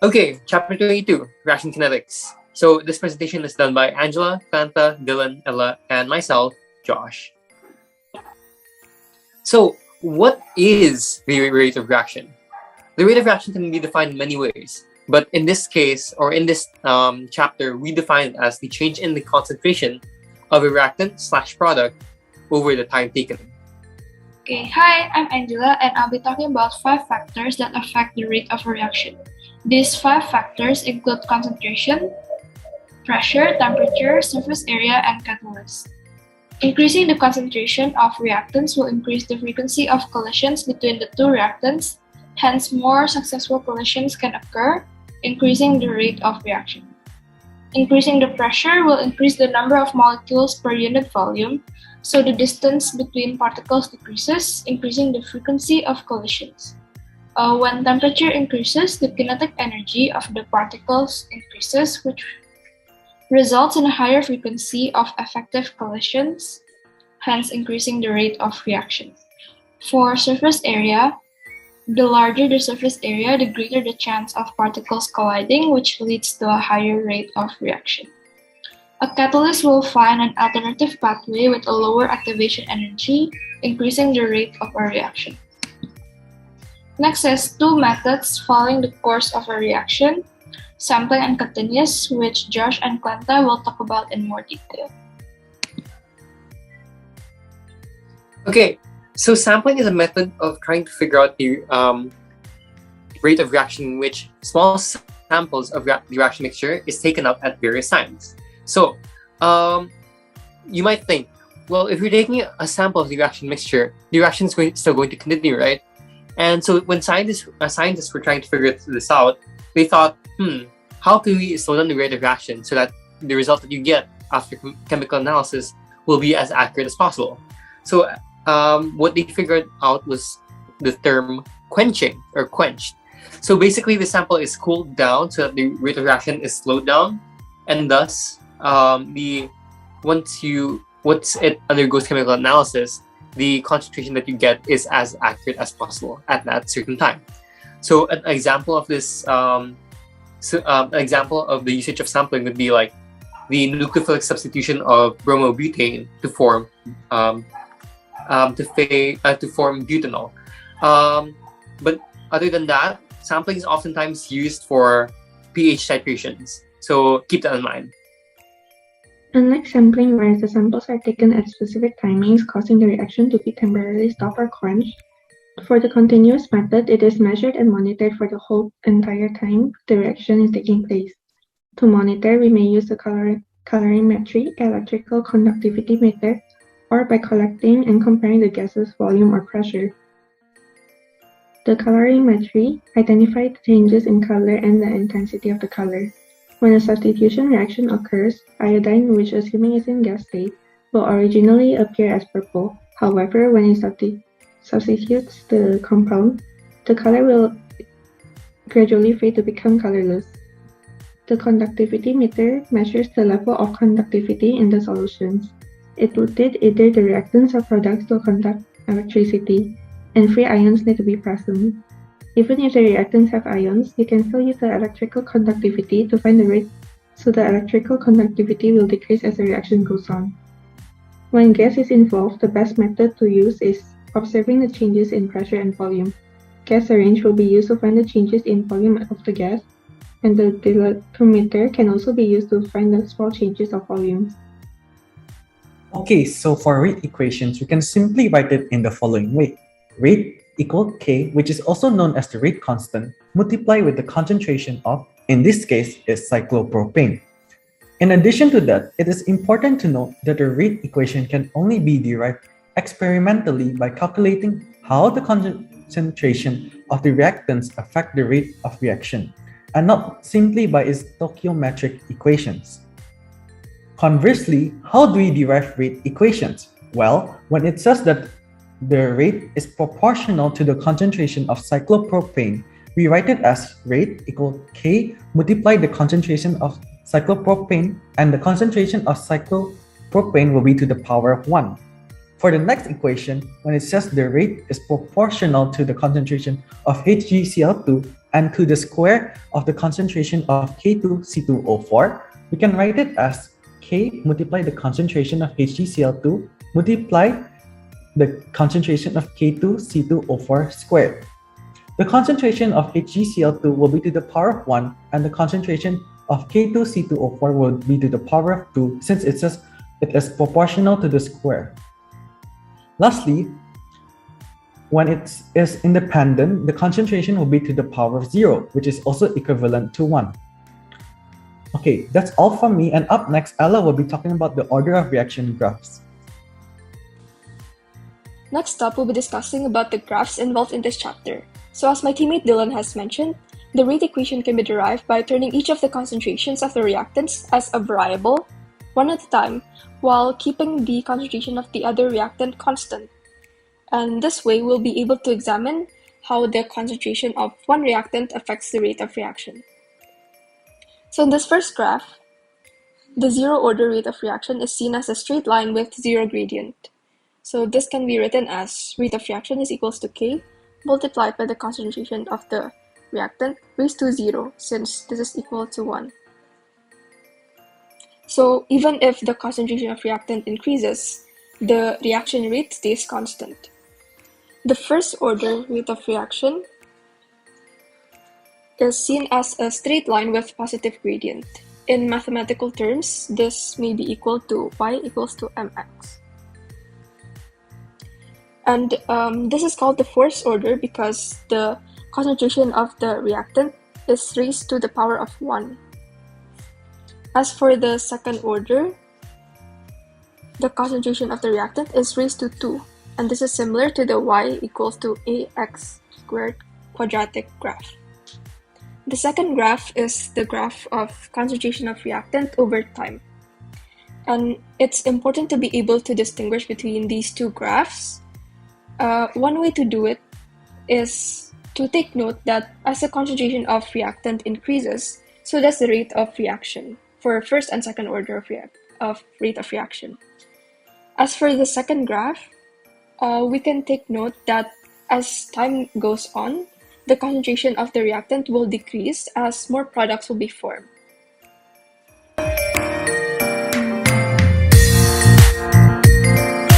Okay, chapter 22, reaction kinetics. So this presentation is done by Angela, Cleantha, Dylan, Ella, and myself, Josh. So what is the rate of reaction? The rate of reaction can be defined in many ways, but in this case, or in this chapter, we define it as the change in the concentration of a reactant/product over the time taken. Okay, hi, I'm Angela, and I'll be talking about 5 factors that affect the rate of a reaction. These 5 factors include concentration, pressure, temperature, surface area, and catalyst. Increasing the concentration of reactants will increase the frequency of collisions between the 2 reactants, hence more successful collisions can occur, increasing the rate of reaction. Increasing the pressure will increase the number of molecules per unit volume, so the distance between particles decreases, increasing the frequency of collisions. When temperature increases, the kinetic energy of the particles increases, which results in a higher frequency of effective collisions, hence increasing the rate of reaction. For surface area, the larger the surface area, the greater the chance of particles colliding, which leads to a higher rate of reaction. A catalyst will find an alternative pathway with a lower activation energy, increasing the rate of a reaction. Next is 2 methods following the course of a reaction, sampling and continuous, which Josh and Cleantha will talk about in more detail. Okay, so sampling is a method of trying to figure out the rate of reaction in which small samples of the reaction mixture is taken up at various times. So, you might think, well, if you're taking a sample of the reaction mixture, the reaction is still going to continue, right? And so when scientists were trying to figure this out, they thought, how can we slow down the rate of reaction so that the result that you get after chemical analysis will be as accurate as possible? So what they figured out was the term quenching or quenched. So basically the sample is cooled down so that the rate of reaction is slowed down, and thus once it undergoes chemical analysis, the concentration that you get is as accurate as possible at that certain time. So an example of this, an example of the usage of sampling would be like the nucleophilic substitution of bromobutane to form butanol. But other than that, sampling is oftentimes used for pH titrations. So keep that in mind. Unlike sampling, where the samples are taken at specific timings, causing the reaction to be temporarily stopped or quenched, for the continuous method, it is measured and monitored for the whole entire time the reaction is taking place. To monitor, we may use the colorimetry, electrical conductivity meter, or by collecting and comparing the gase's volume or pressure. The colorimetry identifies changes in color and the intensity of the color. When a substitution reaction occurs, iodine, which assuming is in gas state, will originally appear as purple. However, when it substitutes the compound, the color will gradually fade to become colorless. The conductivity meter measures the level of conductivity in the solutions. It will either the reactants or products to conduct electricity, and free ions need to be present. Even if the reactants have ions, you can still use the electrical conductivity to find the rate, so the electrical conductivity will decrease as the reaction goes on. When gas is involved, the best method to use is observing the changes in pressure and volume. Gas range will be used to find the changes in volume of the gas, and the dilatometer can also be used to find the small changes of volumes. Okay, so for rate equations, we can simply write it in the following way. Rate equal K, which is also known as the rate constant, multiplied with the concentration of, in this case, is cyclopropane. In addition to that, it is important to note that the rate equation can only be derived experimentally by calculating how the concentration of the reactants affect the rate of reaction, and not simply by its stoichiometric equations. Conversely, how do we derive rate equations? Well, when it says that the rate is proportional to the concentration of cyclopropane, we write it as rate equal K multiplied the concentration of cyclopropane, and the concentration of cyclopropane will be to the power of 1. For the next equation, when it says the rate is proportional to the concentration of HgCl2, and to the square of the concentration of K2C2O4, we can write it as K multiply the concentration of HgCl2 multiply the concentration of K2C2O4 squared. The concentration of HgCl2 will be to the power of 1 and the concentration of K2C2O4 will be to the power of 2 since it is proportional to the square. Lastly, when it is independent, the concentration will be to the power of 0, which is also equivalent to 1. Okay, that's all from me, and up next, Ella will be talking about the order of reaction graphs. Next up, we'll be discussing about the graphs involved in this chapter. So as my teammate Dylan has mentioned, the rate equation can be derived by turning each of the concentrations of the reactants as a variable, one at a time, while keeping the concentration of the other reactant constant. And this way, we'll be able to examine how the concentration of one reactant affects the rate of reaction. So in this first graph, the zero-order rate of reaction is seen as a straight line with zero gradient. So this can be written as rate of reaction is equals to K multiplied by the concentration of the reactant raised to 0, since this is equal to 1. So even if the concentration of reactant increases, the reaction rate stays constant. The first order rate of reaction is seen as a straight line with positive gradient. In mathematical terms, this may be equal to y equals to mx. And this is called the first order because the concentration of the reactant is raised to the power of 1. As for the second order, the concentration of the reactant is raised to 2, and this is similar to the y equals to ax squared quadratic graph. The second graph is the graph of concentration of reactant over time. And it's important to be able to distinguish between these two graphs. One way to do it is to take note that as the concentration of reactant increases, so does the rate of reaction for first and second order of rate of reaction. As for the second graph, we can take note that as time goes on, the concentration of the reactant will decrease as more products will be formed.